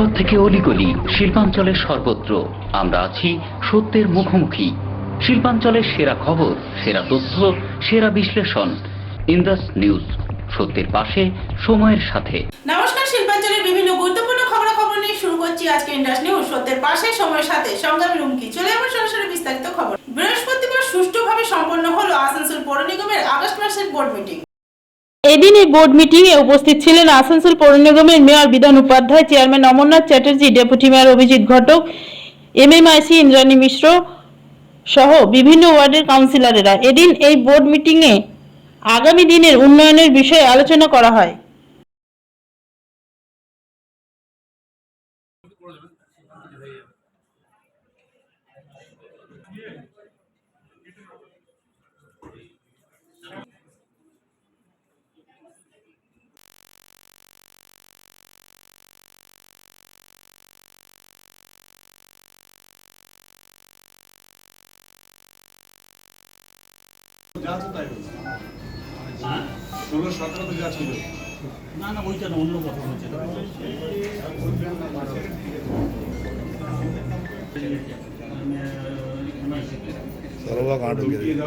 রাজপথ থেকে অলিগলি শিল্পাঞ্চলের সর্বত্র আমরা আছি সত্যের মুখোমুখি। শিল্পাঞ্চলের সেরা খবর, সেরা তথ্য, সেরা বিশ্লেষণ। ইন্দাস নিউজ, সত্যের পাশে, সময়ের সাথে। নমস্কার, শিল্পাঞ্চলের বিভিন্ন গুরুত্বপূর্ণ খবরাখবর নিয়ে শুরু করছি আজকে ইন্দাস নিউজ, সত্যের পাশে, সময়ের সাথে। সঙ্গে আমি রুমকি। চলে আমার সরাসরি বিস্তারিত খবর। বৃহস্পতিবার সুষ্ঠুভাবে সম্পন্ন হলো আসানসোল পৌর নিগমের আগস্ট মাসের বোর্ড মিটিং। এদিন এই বোর্ড মিটিংয়ে উপস্থিত ছিলেন আসানসোল পৌর নিগমের mayor Bidhan Upadhyay, chairman Amarnath Chatterjee, deputy mayor Abhijit Ghatak, MMIC Indrani Mishra সহ বিভিন্ন ওয়ার্ডের কাউন্সিলরেরা। এদিন এই বোর্ড মিটিংয়ে আগামী দিনের উন্নয়নের বিষয়ে আলোচনা করা হয়। যা আছে তাই বলছি। 16-17 তো যা ছিল না না ওইটা না, অন্য কথা হচ্ছে। सरवा काट हो गया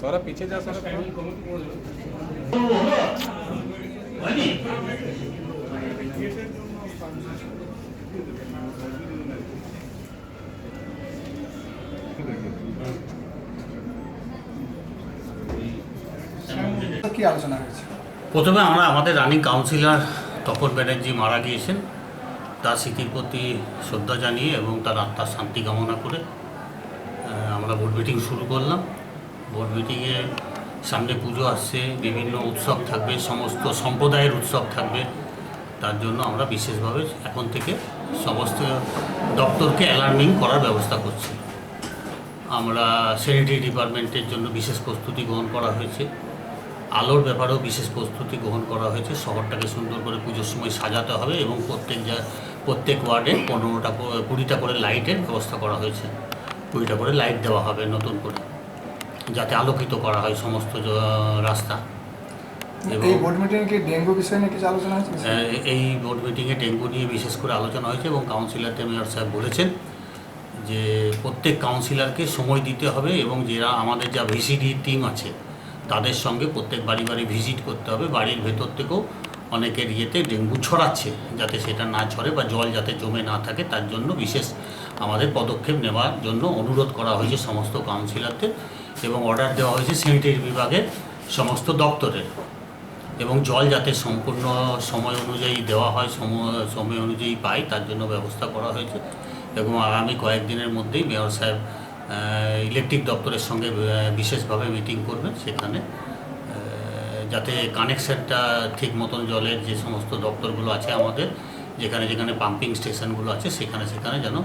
सारा पीछे जा सारा কি আলোচনা হয়েছে? প্রথমে আমরা আমাদের রানিং কাউন্সিলর তপন ব্যানার্জি মারা গিয়েছেন, তার স্মৃতির প্রতি শ্রদ্ধা জানিয়ে এবং তার আত্মার শান্তি কামনা করে আমরা বোর্ড মিটিং শুরু করলাম। বোর্ড মিটিংয়ে সামনে পুজো আসছে, বিভিন্ন উৎসব থাকবে, সমস্ত সম্প্রদায়ের উৎসব থাকবে। তার জন্য আমরা বিশেষভাবে এখন থেকে সমস্ত দপ্তরকে অ্যালার্মিং করার ব্যবস্থা করছি। আমরা স্যানিটারি ডিপার্টমেন্টের জন্য বিশেষ প্রস্তুতি গ্রহণ করা হয়েছে, আলোর ব্যাপারেও বিশেষ প্রস্তুতি গ্রহণ করা হয়েছে। শহরটাকে সুন্দর করে পুজোর সময় সাজাতে হবে এবং প্রত্যেক ওয়ার্ডে 15-20টা করে লাইটের ব্যবস্থা করা হয়েছে। 20টা করে লাইট দেওয়া হবে নতুন করে, যাতে আলোকিত করা হয় সমস্ত রাস্তা। এবং এই বোর্ড মিটিংয়ে কি ডেঙ্গু বিষয় নিয়ে কিছু আলোচনা হয়েছে? এই বোর্ড মিটিংয়ে ডেঙ্গু নিয়ে বিশেষ করে আলোচনা হয়েছে এবং কাউন্সিলরদের মেয়র সাহেব বলেছেন যে প্রত্যেক কাউন্সিলরকে সময় দিতে হবে এবং যারা আমাদের যা ভিসিডি টিম আছে তাদের সঙ্গে প্রত্যেক বাড়ি ভিজিট করতে হবে। বাড়ির ভেতর থেকেও অনেকের ইয়েতে ডেঙ্গু ছড়াচ্ছে, যাতে সেটা না ছড়ে বা জল যাতে জমে না থাকে, তার জন্য বিশেষ আমাদের পদক্ষেপ নেওয়ার জন্য অনুরোধ করা হয়েছে সমস্ত কাউন্সিলরদের এবং অর্ডার দেওয়া হয়েছে স্যানিটারি বিভাগের সমস্ত দপ্তরের, এবং জল যাতে সম্পূর্ণ সময় অনুযায়ী দেওয়া হয়, সময় অনুযায়ী পাই, তার জন্য ব্যবস্থা করা হয়েছে। এবং আগামী কয়েকদিনের মধ্যেই মেয়র সাহেব ইলেকট্রিক দপ্তরের সঙ্গে বিশেষভাবে মিটিং করবেন, সেখানে যাতে কানেকশানটা ঠিক মতন জলের যে সমস্ত দপ্তরগুলো আছে আমাদের, যেখানে যেখানে পাম্পিং স্টেশনগুলো আছে সেখানে যেন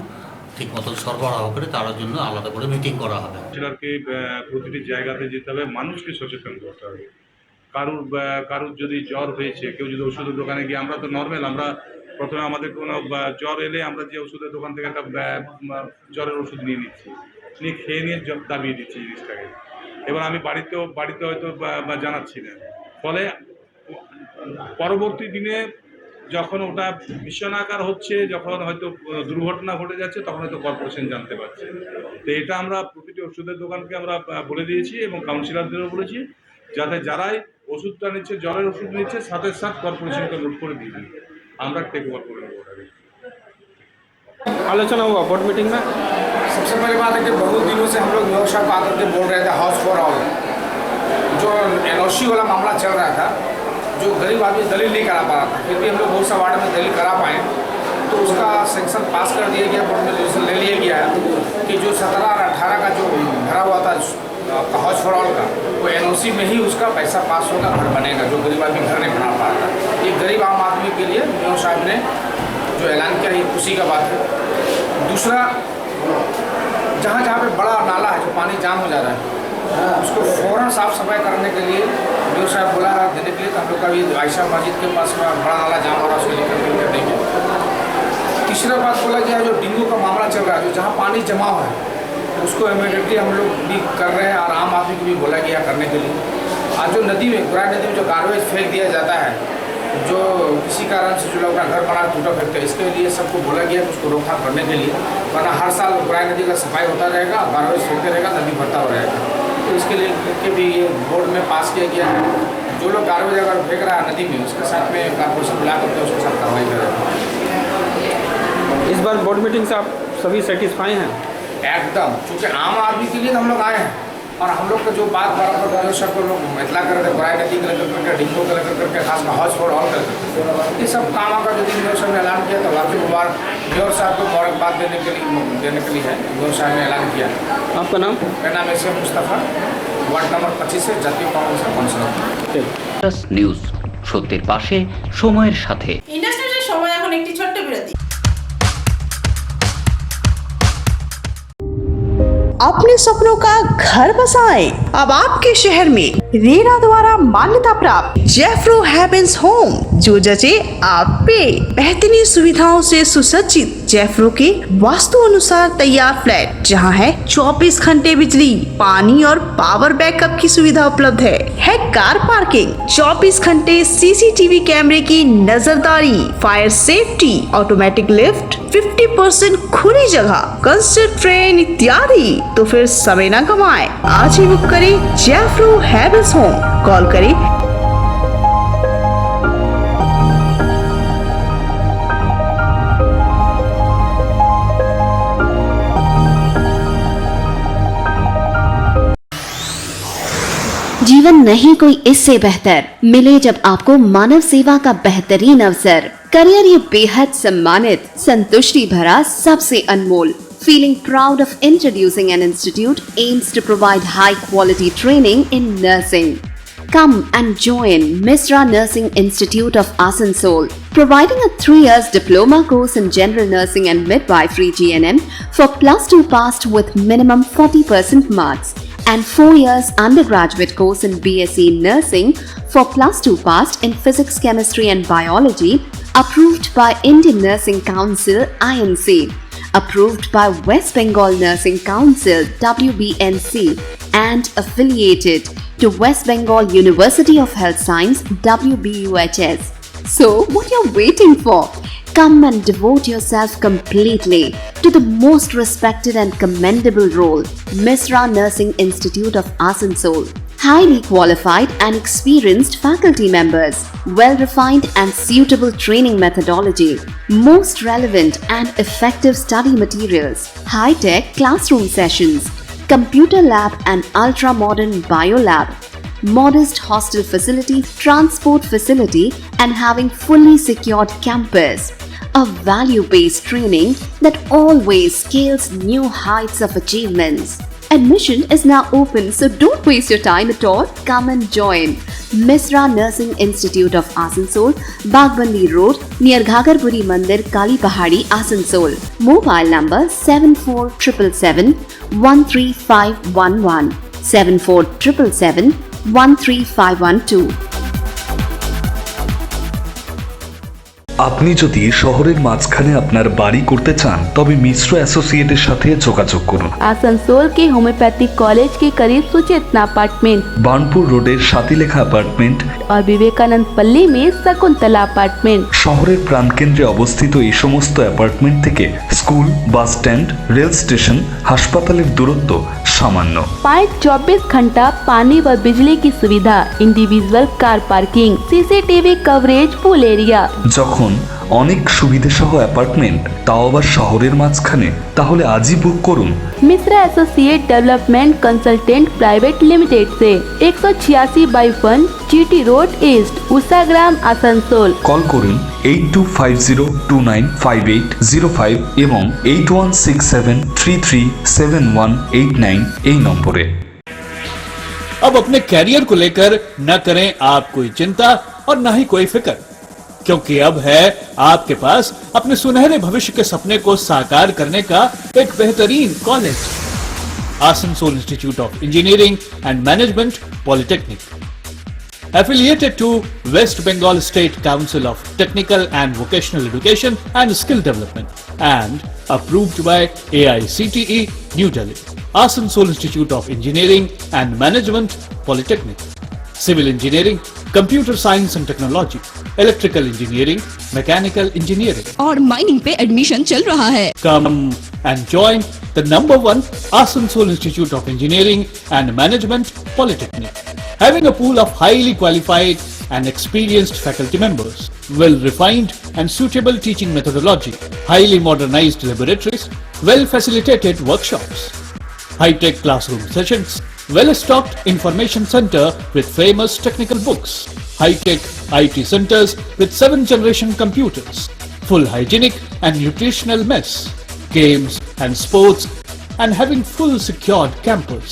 ঠিক মতন সরবরাহ করে, তার জন্য আলাদা করে মিটিং করা হবে। কাউন্সিলরকে প্রতিটি জায়গাতে যেতে হবে, মানুষকে সচেতন করতে হবে। কারুর যদি জ্বর হয়েছে, কেউ যদি ওষুধের দোকানে গিয়ে, আমরা তো নর্মাল, আমরা প্রথমে আমাদের কোনো জ্বর এলে আমরা যে ওষুধের দোকান থেকে একটা জ্বরের ওষুধ নিয়ে নিচ্ছি, নিয়ে খেয়ে নিয়ে জ্বর দাবিয়ে দিচ্ছি জিনিসটাকে। এবার আমি বাড়িতে হয়তো জানাচ্ছি না, ফলে পরবর্তী দিনে যখন ওটা ভীষণ আকার হচ্ছে, যখন হয়তো দুর্ঘটনা ঘটে যাচ্ছে, তখন হয়তো কর্পোরেশন জানতে পারছে। তো এটা আমরা প্রতিটি ওষুধের দোকানকে আমরা বলে দিয়েছি এবং কাউন্সিলরদেরও বলেছি, যাতে যারাই ওষুধটা নিচ্ছে, জ্বরের ওষুধ নিচ্ছে, সাথে কর্পোরেশনকে নোট করে দিয়ে দিই, আমরা टेक ओवर कर लेंगे। आलोचना हुआ बोर्ड मीटिंग में। सबसे पहली बात है कि बहुत दिनों से हम लोग मेयर साहब आकर के बोल रहे थे हाउस फॉर ऑल, जो एनओसी वाला मामला चल रहा था, जो गरीब आदमी दलील नहीं करा पा रहा था, फिर भी हम लोग बहुत सा वार्ड में दलील करा पाए, तो उसका सेंक्शन पास कर दिया गया, बोर्ड में डिसीजन ले लिया गया कि जो 17 और 18 का जो भरा हुआ था आपका हाउस फॉर ऑल का, वो एनओसी में ही उसका पैसा पास होगा, घर बनेगा, जो गरीब आदमी घर नहीं बना पा रहा था। ये गरीब आम आदमी के लिए मेयर साहब ने जो ऐलान किया, ये खुशी का बात है। दूसरा, जहाँ जहाँ पे बड़ा नाला है, जो पानी जाम हो जा रहा है, उसको फ़ौरन साफ सफाई करने के लिए मेयर साहब बोला देने के लिए, हम लोग का भी आयशा मस्जिद के पास बड़ा नाला जाम हो रहा है, उसको लेकर के देंगे। तीसरा बात बोला गया, जो डेंगू का मामला चल रहा है, जो जहाँ पानी जमा हुआ है, उसको इमीडिएटली हम लोग भी कर रहे हैं और आम आदमी को भी बोला गया करने के लिए। आज जो नदी में गुराई नदी में जो गार्बेज फेंक दिया जाता है, जो किसी कारण से जो लोग अपना घर बना टूटा फेंकते हैं, इसके लिए सबको बोला गया है उसको रोकथाम करने के लिए, वरना हर साल गुराई नदी का सफाई होता रहेगा, गार्बेज फेंकते रहेगा, नदी भरता हो रहेगा। तो इसके लिए के भी ये बोर्ड में पास किया गया है, जो लोग गार्बेज अगर फेंक रहा है नदी में, उसके साथ में कारपोरेशन मिला करके उसके साथ कार्रवाई करेगा। इस बार बोर्ड मीटिंग से आप सभी सेटिस्फाई हैं? एकदम, क्योंकि आम आदमी के लिए तो हम लोग आए हैं और हम लोग का जो बात बराबर गवर्नर को लोग इतला कर रहे थे, गुराई नदी कलेक्टर करके, डिंगो कलेक्टर करके, खासकर हाउस फॉर ऑल कलेक्टर, ये सब कामों का जो दिन मेयर साहब ने ऐलान किया था, वाकई मुबारक मेयर साहब को मुबारकबाद देने के लिए है। मेयर साहब ने ऐलान किया। आपका नाम? मेरा नाम S M Mustafa, ward number 25 से জাতীয় কংগ্রেসের কাউন্সিলর। ইন্ডাস নিউজ, সত্যের পাশে সময়ের সাথে। ইন্ডাস্ট্রিয়াল সময় এখন একটি ছোট্ট বিরতি। अपने सपनों का घर बसाएं। अब आपके शहर में रेरा द्वारा मान्यता प्राप्त जेफ्रो हेवेंस होम, जो जचे आप पे। बेहतरीन सुविधाओं से सुसज्जित जेफ्रो के वास्तु अनुसार तैयार फ्लैट, जहां है 24 घंटे बिजली, पानी और पावर बैकअप की सुविधा उपलब्ध है कार पार्किंग, 24 घंटे सीसीटीवी कैमरे की नजरदारी, फायर सेफ्टी, ऑटोमेटिक लिफ्ट, 50% खुली जगह, कंसर्ट ट्रेन इत्यादि। तो फिर समय न गवाएं, आज ही बुक करें जेफ्रो हेवेंस होम। कॉल करें जीवन नहीं कोई इससे बेहतर मिले जब आपको मानव सेवा का बेहतरीन अवसर। करियर ये बेहद सम्मानित, संतुष्टि भरा, सबसे अनमोल। Feeling proud of introducing an institute aims to provide high quality training in nursing. Come and join Misra Nursing Institute of Asansol, providing a 3 years diploma course in general nursing and midwifery GNM for +2 passed with minimum 40% marks, and 4 years undergraduate course in BSc Nursing for +2 passed in physics, chemistry and biology, approved by Indian Nursing Council INC, approved by West Bengal Nursing Council WBNC, and affiliated to West Bengal University of Health Science WBUHS. So what you're waiting for? Come and devote yourself completely to the most respected and commendable role, Misra Nursing Institute of Asansol. Highly qualified and experienced faculty members, well-refined and suitable training methodology, most relevant and effective study materials, high-tech classroom sessions, computer lab and ultra-modern biolab, modest hostel facility, transport facility, and having fully secured campus. A value-based training that always scales new heights of achievements. Admission is now open, so don't waste your time at all. Come and join Misra Nursing Institute of Asansol, Bagbandi Road, near Ghagarpuri Mandir, Kali Pahadi, Asansol. Mobile number 7477 13511, 7477 13512. আপনি যদি শহরের মাঝখানে আপনার বাড়ি করতে চান তবে মিশ্র অ্যাসোসিয়েটের সাথে যোগাযোগ করুন। आसनसोल के होम्योपैथिक कॉलेज के करीब सुचेतना अपार्टमेंट, বার্নপুর রোডের সাতিলেখা অ্যাপার্টমেন্ট और विवेकानंद पल्ली में शकुंतला अपार्टमेंट। শহরের প্রাণকেন্দ্রে অবস্থিত এই সমস্ত অ্যাপার্টমেন্ট থেকে school, bus stand, rail station, হাসপাতালের দূরত্ব সামান্য। पाए 24 घंटा पानी व बिजली की सुविधा, individual car parking, CCTV coverage, pool area. যখন অনেক সুবিধা সহ অ্যাপার্টমেন্ট, তাও আবার শহরের মাঝখানে, তাহলে আজই বুক করুন। Mishra associate development consultant private limited से 186/1 GT road east, Ushagram, Asansol. Call করুন 8250295805 এবং 8167337189 এই নম্বরে। अब अपने कैरियर को लेकर न करें आप कोई चिंता और न ही कोई फिक्र, क्योंकि अब है आपके पास अपने सुनहरे भविष्य के सपने को साकार करने का एक बेहतरीन college, Asansol institute of engineering and management polytechnic, affiliated to West Bengal State Council of Technical and Vocational Education and Skill Development, and approved by AICTE New Delhi. Asansol Institute of Engineering and Management Polytechnic, civil engineering, computer science and technology, electrical engineering, mechanical engineering. और mining पे admission चल रहा है। Come and join the #1 Asansol Institute of Engineering and Management Polytechnic, having a pool of highly qualified and experienced faculty members, well-refined and suitable teaching methodology, highly modernized laboratories, well-facilitated workshops, high-tech classroom sessions, well-stocked information center with famous technical books, high-tech IT centers with 7th-generation computers, full hygienic and nutritional mess, games and sports, and having full secured campus.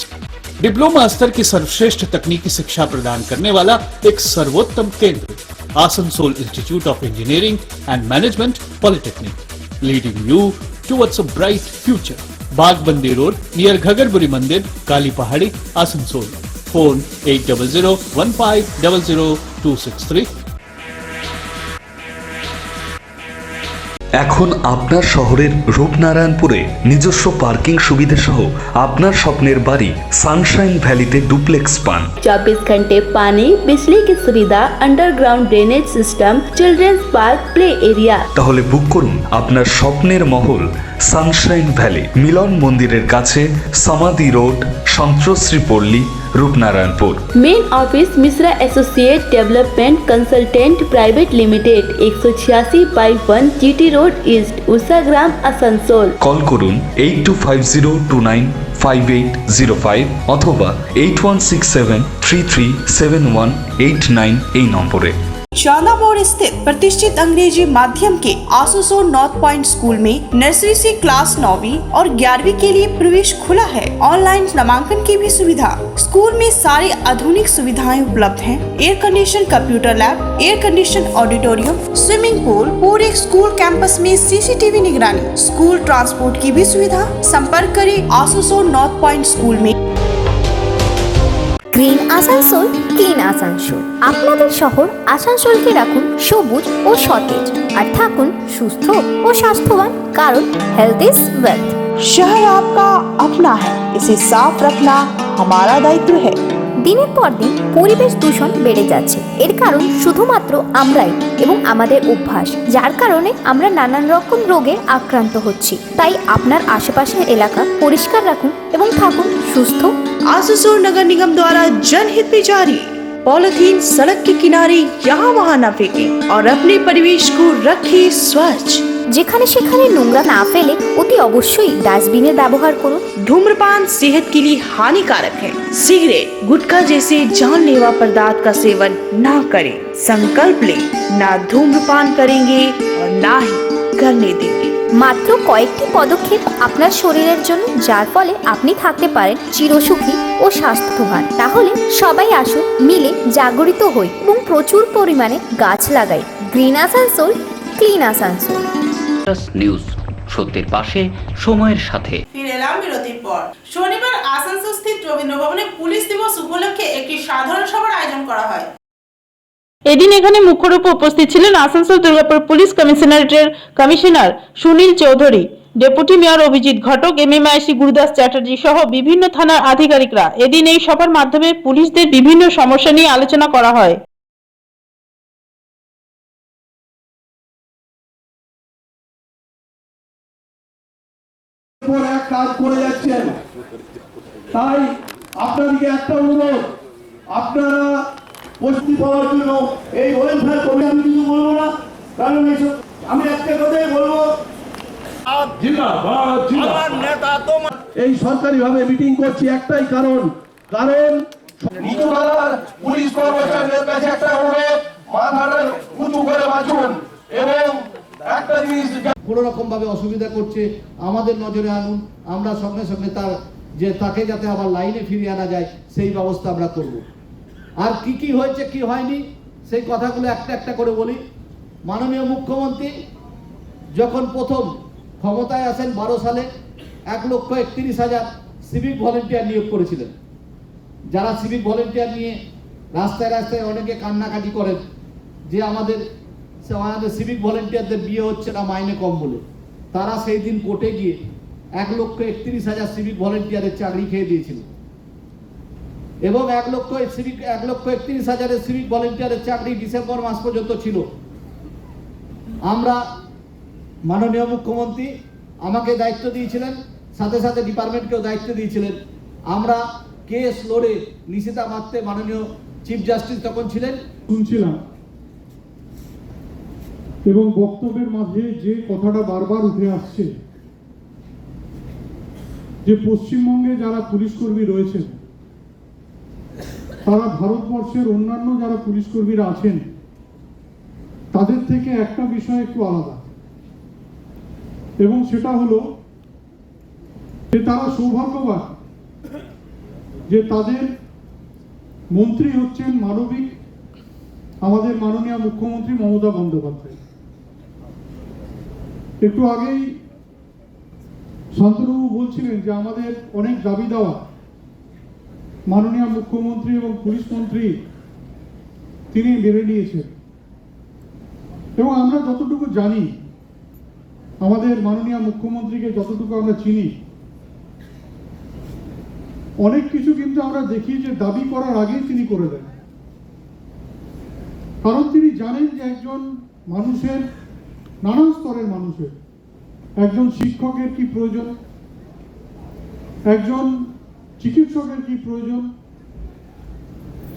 Diploma स्तर की सर्वश्रेष्ठ तकनीकी शिक्षा प्रदान करने वाला एक सर्वोत्तम केंद्र Asansol institute of engineering and management polytechnic, leading you towards a bright future. Bagbandi road near Ghagarburi मंदिर, काली पहाड़ी, आसनसोल। फोन 8001500263। এখন আপনার শহরের রূপনারায়ণপুরে নিজস্ব পার্কিং সুবিধা সহ আপনার স্বপ্নের বাড়ি সানশাইন ভ্যালিতে ডুপ্লেক্স পান। 24 घंटे पानी, बिजली की सुविधा, underground drainage system, children's park, play area. তাহলে বুক করুন আপনার স্বপ্নের মহল সানশাইন ভ্যালি, মিলন মন্দিরের কাছে, সমাধি রোড, সন্ত্রশ্রী পল্লী, Rupnarayanpur. Main office Mishra associate development consultant private limited, 186/1 GT road east, Ushagram, Asansol. Call করুন 8250295805 অথবা 8167337189 এই নম্বরে। चांदा बोर्ड स्थित प्रतिष्ठित अंग्रेजी माध्यम के आसनसोल नॉर्थ पॉइंट स्कूल में नर्सरी से क्लास 9वीं और 11वीं के लिए प्रवेश खुला है। ऑनलाइन नामांकन की भी सुविधा। स्कूल में सारी आधुनिक सुविधाएं उपलब्ध हैं। Air condition computer lab, air condition auditorium, swimming pool, पूरे स्कूल कैंपस में सीसीटीवी निगरानी, स्कूल ट्रांसपोर्ट की भी सुविधा। संपर्क करें आसनसोल नॉर्थ पॉइंट स्कूल में। Green Asansol, clean Asansol. আপনাদের শহর আসানসোলকে রাখুন সবুজ ও সতেজ, আর থাকুন সুস্থ ও স্বাস্থ্যবান, কারণ হেলথ ইজ ওয়েলথ। शहर आपका अपना है, इसे साफ रखना हमारा दायित्व है। দিনের পর দিন পরিবেশ দূষণ বেড়ে যাচ্ছে। এর কারণ শুধুমাত্র আমরাই এবং আমাদের অভ্যাস, যার কারণে আমরা নানান রকম রোগে আক্রান্ত হচ্ছি। তাই আপনার আশেপাশের এলাকা পরিষ্কার রাখুন এবং থাকুন সুস্থ। आसनसोल नगर निगम द्वारा जनहित में जारी। पॉलिथीन सड़क के किनारे यहाँ वहाँ न फेंकें और अपने परिवेश को रखें स्वच्छ। যেখানে সেখানে নোংরা না ফেলে অতি অবশ্যই ডাস্টবিনের ব্যবহার করুন। धूम्रपान सेहत के लिए हानिकारक है। सिगरेट, गुटखा जैसे जानलेवा पदार्थ का सेवन ना करें। संकल्प लें, ना धूम्रपान करेंगे और ना ही करने देंगे। মাত্র কয়েকটি পদক্ষেপ আপনার শরীরের জন্য, যার ফলে আপনি থাকতে পারেন চিরসুখী ও স্বাস্থ্যবান। তাহলে সবাই আসুন, মিলে জাগরিত হই এবং প্রচুর পরিমাণে গাছ লাগাই। Green Asansol, clean Asansol. News, সত্যের পাশে, সময়ের সাথে। ফিরে এলাম বিরতির পর। শনিবার আসানসোল স্থিত রবীন্দ্র ভবনে পুলিশ দিবস উপলক্ষে একটি সাধারণ সভার আয়োজন করা হয়। এদিন এখানে মুখ্যরূপে উপস্থিত ছিলেন আসানসোল দুর্গাপুর পুলিশ কমিশনারেটের commissioner Sunil Chowdhury, deputy mayor Abhijit Ghatak, MMIC Gurudas Chatterjee সহ বিভিন্ন থানার আধিকারিকরা। এদিন এই সভার মাধ্যমে পুলিশদের বিভিন্ন সমস্যা নিয়ে আলোচনা করা হয়। কাজ করে যাচ্ছেন, তাই আপনাদেরকে একটা অনুরোধ, আপনারা প্রস্তুতি পাওয়ার জন্য এই ওয়েলফেয়ার কমিটি, আমি কিছু বলবো না, কারণ আমি একটা কথাই বলবো, এই সরকারি ভাবে মিটিং করছি একটাই কারণ পুলিশ কর্মচারীদের কাছে একটা অনুরোধ, মাথাটা উঁচু করে বাঁচুন এবং একটা জিনিস কোনো রকম ভাবে অসুবিধা করছে আমাদের নজরে আনুন। আমরা সঙ্গে সঙ্গে তাকে যাতে আবার লাইনে ফিরিয়ে আনা যায় সেই ব্যবস্থা আমরা করব। আর কি হয়েছে কি হয়নি সেই কথাগুলো একটা একটা করে বলি। মাননীয় মুখ্যমন্ত্রী যখন প্রথম ক্ষমতায় আসেন 12 সালে 1,31,000 সিভিক ভলেন্টিয়ার নিয়োগ করেছিলেন। যারা সিভিক ভলেন্টিয়ার নিয়ে রাস্তায় রাস্তায় অনেকে কান্নাকাটি করেন যে আমাদের সিভিক ভলেন্টিয়ারদের বিয়ে হচ্ছে না মাইনে কম বলে, তারা সেই দিন কোর্টে গিয়ে 1,31,000 সিভিক ভলেন্টিয়ারের চাকরি খেয়ে দিয়েছিল। এবং 1,31,000 সিভিক ভলেন্টিয়ারের চাকরি ডিসেম্বর মাস পর্যন্ত ছিল। আমরা মাননীয় মুখ্যমন্ত্রী আমাকে দায়িত্ব দিয়েছিলেন, সাথে সাথে ডিপার্টমেন্টকেও দায়িত্ব দিয়েছিলেন। আমরা কেস লড়ে নিশিতা মাত্রে মাননীয় চিফ জাস্টিস তখন ছিলেন, শুনছিলাম এবং বক্তব্যের মাঝে যে কথাটা বারবার উঠে আসছে যে পশ্চিমবঙ্গে যারা পুলিশ কর্মী রয়েছেন তারা ভারতবর্ষের অন্যান্য যারা পুলিশ কর্মীরা আছেন তাদের থেকে একটা বিষয় একটু আলাদা, এবং সেটা হলো যে তারা সৌভাগ্যবান যে তাদের মন্ত্রী হচ্ছেন মানবিক আমাদের মাননীয় মুখ্যমন্ত্রী মমতা বন্দ্যোপাধ্যায়। একটু আগেই শান্তনুবাবু বলছিলেন যে আমাদের অনেক দাবি দেওয়া মাননীয় মুখ্যমন্ত্রী এবং পুলিশ মন্ত্রী তিনি মেনে নিয়েছেন, এবং আমরা যতটুকু জানি আমাদের মাননীয় মুখ্যমন্ত্রীকে যতটুকু আমরা চিনি, অনেক কিছু কিন্তু আমরা দেখি যে দাবি করার আগেই তিনি করে দেন। কারণ তিনি জানেন যে একজন মানুষের, নানান স্তরের মানুষের, একজন শিক্ষকের কি প্রয়োজন, একজন চিকিৎসকের কি প্রয়োজন,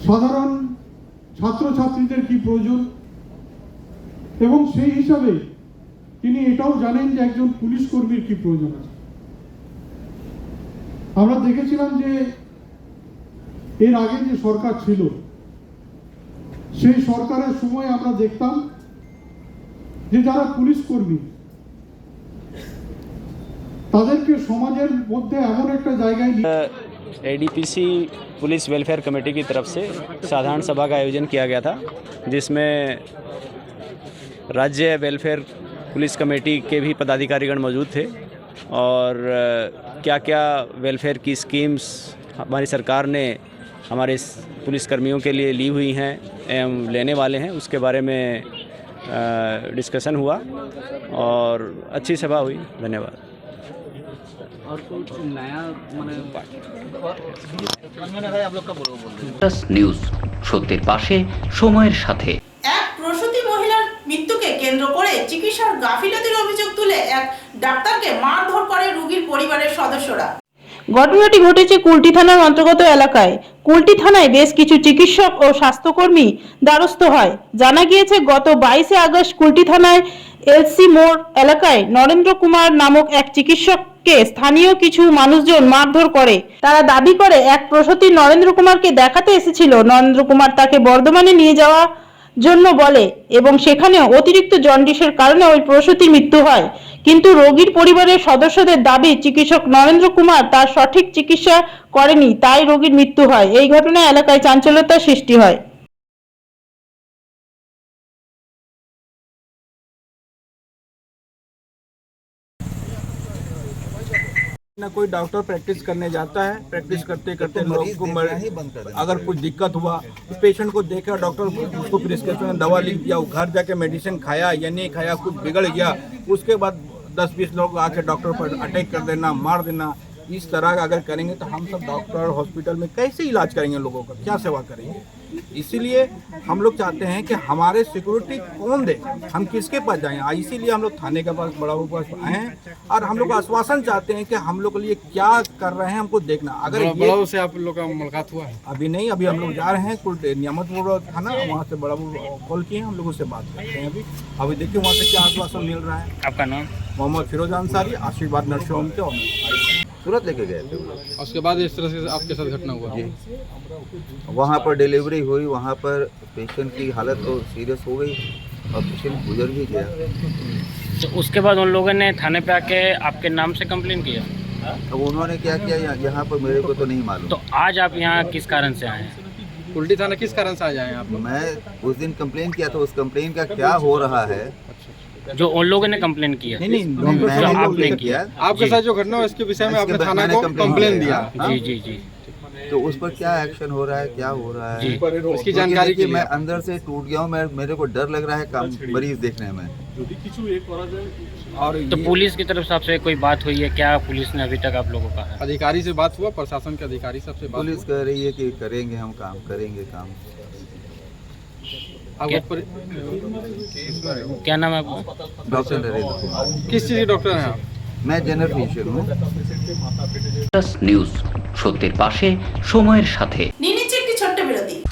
সাধারণ ছাত্রছাত্রীদের কি প্রয়োজন, এবং সেই হিসাবে তিনি এটাও জানেন যে একজন পুলিশ কর্মীর কি প্রয়োজন আছে। আমরা দেখেছিলাম যে এর আগে যে সরকার ছিল সেই সরকারের সময় আমরা দেখতাম যে যারা পুলিশ কর্মী তাদেরকে সমাজের মধ্যে এমন একটা জায়গায় एडीपीसी पुलिस वेलफेयर कमेटी की तरफ से साधारण सभा का आयोजन किया गया था, जिसमें राज्य वेलफेयर पुलिस कमेटी के भी पदाधिकारीगण मौजूद थे और क्या क्या वेलफेयर की स्कीम्स हमारी सरकार ने हमारे पुलिस कर्मियों के लिए ली हुई हैं एवं लेने वाले हैं उसके बारे में डिस्कशन हुआ और अच्छी सभा हुई। धन्यवाद। और कुछ नया নিউজ, সত্যের পাশে সময়ের সাথে। এক প্রসূতি মহিলার মৃত্যুকে কেন্দ্র করে চিকিৎসার গাফিলতির অভিযোগ তুলে এক ডাক্তারকে মারধর করে রোগীর পরিবারের সদস্যরা। ঘটনাটি ঘটেছে কুলটি থানার অন্তর্গত এলাকায়। কুলটি থানায় বেশ কিছু চিকিৎসক ও স্বাস্থ্যকর্মী দ্বারস্থ হয়। জানা গিয়েছে গত 22 আগস্ট কুলটি থানায় এলসি মোড় এলাকায় নরেন্দ্র কুমার নামক এক চিকিৎসককে স্থানীয় কিছু মানুষজন মারধর করে। তারা দাবি করে এক প্রসূতি নরেন্দ্র কুমারকে দেখাতে এসেছিল। নরেন্দ্র কুমার তাকে বর্ধমানে নিয়ে যাওয়া জন্য বলে এবং সেখানে অতিরিক্ত জন্ডিসের কারণে ওই প্রসূতির মৃত্যু হয়। কিন্তু রোগীর পরিবারের সদস্যদের দাবি চিকিৎসক নরেন্দ্র কুমার তার সঠিক চিকিৎসা করেনি, তাই রোগীর মৃত্যু হয়। এই ঘটনায় এলাকায় চাঞ্চল্যতার সৃষ্টি হয়। ना कोई डॉक्टर प्रैक्टिस करने जाता है, प्रैक्टिस करते करते लोग को अगर कुछ दिक्कत हुआ तो पेशेंट को देखा, डॉक्टर उसको प्रिस्क्रिप्शन दवा लिख दिया, वो घर जाके मेडिसिन खाया या नहीं खाया, कुछ बिगड़ गया, उसके बाद 10-20 लोग आके डॉक्टर पर अटैक कर देना, मार देना, इस तरह का अगर करेंगे तो हम सब डॉक्टर हॉस्पिटल में कैसे इलाज करेंगे, लोगों का क्या सेवा करेंगे। इसीलिए हम लोग चाहते हैं कि हमारे सिक्योरिटी कौन दे, हम किसके पास जाएं। इसीलिए हम लोग थाने के पास बड़ा पास आए हैं और हम लोग आश्वासन चाहते हैं कि हम लोग के लिए क्या कर रहे हैं हमको देखना। अगर बड़ा से आप लोग का मुलाकात हुआ है? अभी नहीं, अभी हम लोग जा रहे हैं कुल नियामतपुर थाना, वहाँ से बड़ा कॉल किए हैं, हम लोग उससे बात करते हैं। अभी देखिए वहाँ से क्या आश्वासन मिल रहा है। आपका नाम? मोहम्मद फिरोज अंसारी, आशीर्वाद नर्सिंग होम के सूरत लेके गए थे। उसके बाद इस तरह से आपके साथ घटना हुआ? वहाँ पर डिलीवरी हुई, वहाँ पर पेशेंट की हालत तो सीरियस हो गई और पेशेंट गुजर भी गया। तो उसके बाद उन लोगों ने थाने पे आके आपके नाम से कंप्लेन किया? अब उन्होंने क्या किया यहाँ पर मेरे को तो नहीं मालूम। तो आज आप यहाँ किस कारण से आए हैं? उल्टी थाना किस कारण से आ जाए आप? मैं उस दिन कंप्लेन किया था, उस कंप्लेन का क्या हो रहा है जो उन लोगों ने कंप्लेन किया? नहीं, मैंने आपने किया। आपके साथ जो घटना हुआ इसके विषय में आपने थाना को कंप्लेन दिया? जी जी जी। तो उस पर क्या एक्शन हो रहा है, क्या हो रहा है इसकी जानकारी कि मैं अंदर से टूट गया हूँ, मेरे को डर लग रहा है काम मरीज देखने में। और तो ये पुलिस की तरफ से आपसे कोई बात हुई है क्या? पुलिस ने अभी तक आप लोगों का है? अधिकारी से बात हुआ, प्रशासन के अधिकारी सबसे बात पुलिस कह रही है कि करेंगे, हम काम करेंगे काम। अब क्या- ऊपर क्या नाम है आपका? डॉक्टर नरेंद्र कुमार। किस चीज़ के डॉक्टर हैं आप? मैं जनरल फिजिशियन हूँ। প্লাস নিউজ, সত্যের পাশে সময়ের সাথে। নিয়ে নিচ্ছে একটি ছোট্ট বিরতি।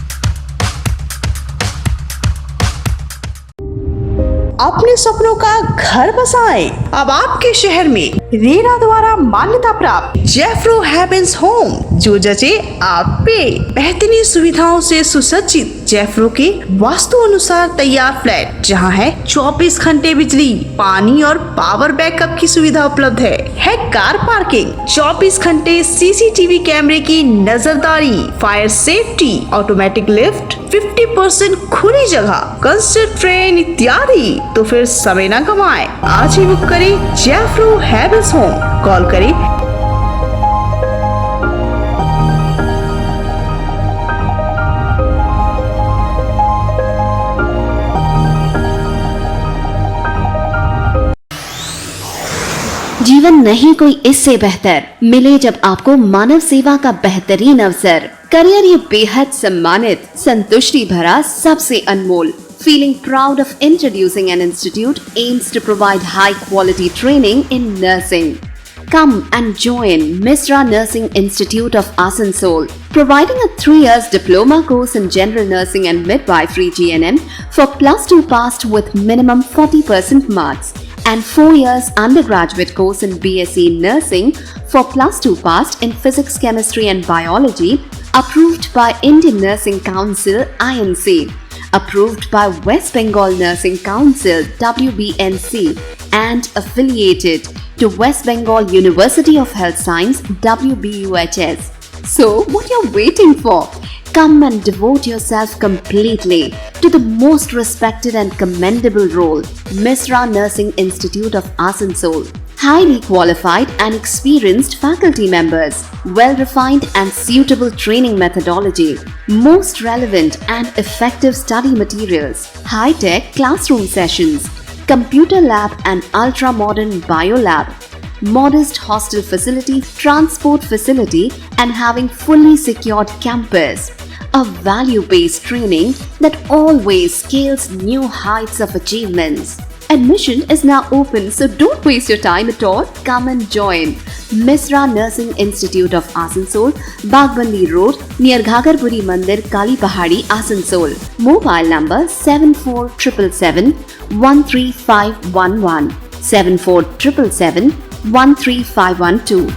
अपने सपनों का घर बसाएं। अब आपके शहर में रेरा द्वारा मान्यता प्राप्त जेफ्रो हेवेंस होम, जो जचे आप पे। बेहतरीन सुविधाओं से सुसज्जित जेफ्रो के वास्तु अनुसार तैयार फ्लैट, जहां है 24 घंटे बिजली, पानी और पावर बैकअप की सुविधा उपलब्ध है कार पार्किंग, 24 घंटे सीसीटीवी कैमरे की नजरदारी, फायर सेफ्टी, ऑटोमेटिक लिफ्ट, 50% खुली जगह, कंसर्ट ट्रेन इत्यादि। तो फिर समय न गवाएं, आज ही बुक करें जेफ्रो हेवेंस होम। कॉल करें जीवन नहीं कोई इससे बेहतर मिले जब आपको मानव सेवा का बेहतरीन अवसर। करियर ये बेहद सम्मानित, संतुष्टि भरा, सबसे अनमोल। Feeling proud of introducing an institute aims to provide high quality training in nursing. Come and join Misra Nursing Institute of Asansol, providing a 3 years diploma course in general nursing and midwifery GNM for +2 passed with minimum 40% marks, and 4 years undergraduate course in BSc Nursing for +2 passed in physics, chemistry and biology, approved by Indian Nursing Council INC, approved by West Bengal Nursing Council WBNC, and affiliated to West Bengal University of Health Science WBUHS. So what you're waiting for? Come and devote yourself completely to the most respected and commendable role, Misra Nursing Institute of Asansol. Highly qualified and experienced faculty members, well-refined and suitable training methodology, most relevant and effective study materials, high-tech classroom sessions, computer lab and ultra-modern biolab, modest hostel facility, transport facility, and having fully secured campus. A value-based training that always scales new heights of achievements. Admission is now open, so don't waste your time at all. Come and join Misra Nursing Institute of Asansol, Bagbandi Road, near Ghagarpuri Mandir, Kali Pahadi, Asansol. Mobile number 7477 13511, 7477 13512.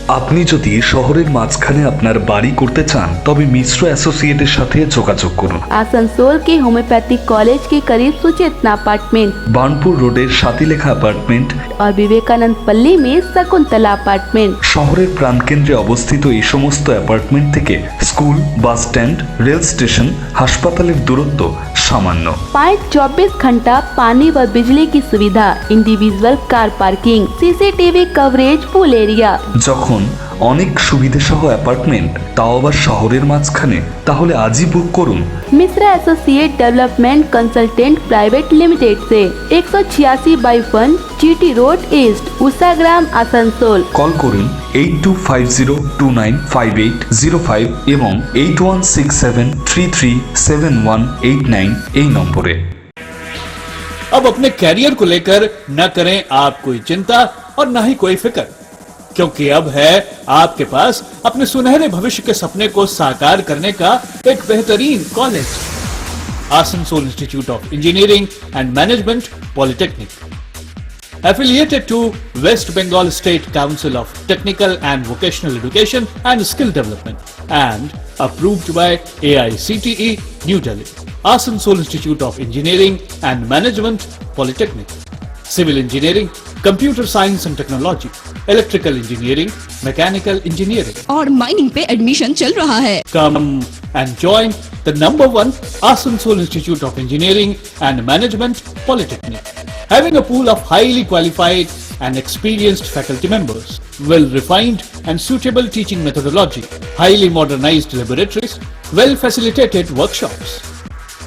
আপনি যদি শহরের মাঝখানে আপনার বাড়ি করতে চান তবে মিশ্র অ্যাসোসিয়েটের সাথে যোগাযোগ করুন। आसनसोल के होम्योपैथिक कॉलेज के करीब सुचेतना अपार्टमेंट, বার্নপুর রোডের সাতিলেখা অ্যাপার্টমেন্ট और विवेकानंद पल्ली में शकुंतला अपार्टमेंट। শহরের প্রাণকেন্দ্রে অবস্থিত এই সমস্ত অ্যাপার্টমেন্ট থেকে school, bus stand, rail station, হাসপাতালের দূরত্ব সামান্য। पाए 24 घंटा पानी व बिजली की सुविधा, individual car parking, CCTV coverage full area. যখন অনেক সুবিধা সহ অ্যাপার্টমেন্ট, তাও আবার শহরের মাঝখানে, তাহলে আজই বুক করুন। Mishra associate development consultant private limited से 186/1 GT road east, Ushagram, Asansol. Call করুন 8250295805 এবং 8167337189 এই নম্বরে। अब अपने कैरियर को लेकर न करें आप कोई चिंता और न ही कोई फिक्र, क्योंकि अब है आपके पास अपने सुनहरे भविष्य के सपने को साकार करने का एक बेहतरीन college, Asansol institute of engineering and management polytechnic, affiliated to West Bengal State Council of Technical and Vocational Education and Skill Development, and approved by AICTE New Delhi. Asansol Institute of Engineering and Management Polytechnic, Civil Engineering, Computer Science and Technology, Electrical Engineering, Mechanical Engineering, और mining पे admission चल रहा है। Come and join the #1 Asansol Institute of Engineering and Management Polytechnic, having a pool of highly qualified and experienced faculty members, well-refined and suitable teaching methodology, highly modernized laboratories, well-facilitated workshops,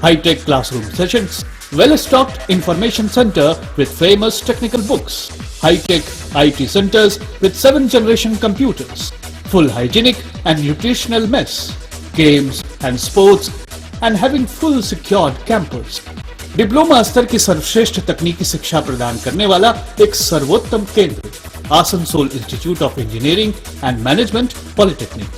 high-tech classroom sessions, well-stocked information center with famous technical books, high-tech IT centers with 7th generation computers, full hygienic and nutritional mess, games and sports, and having full secured campus. Diploma स्तर की सर्वश्रेष्ठ तकनीकी शिक्षा प्रदान करने वाला एक सर्वोत्तम केंद्र Asansol institute of engineering and management polytechnic,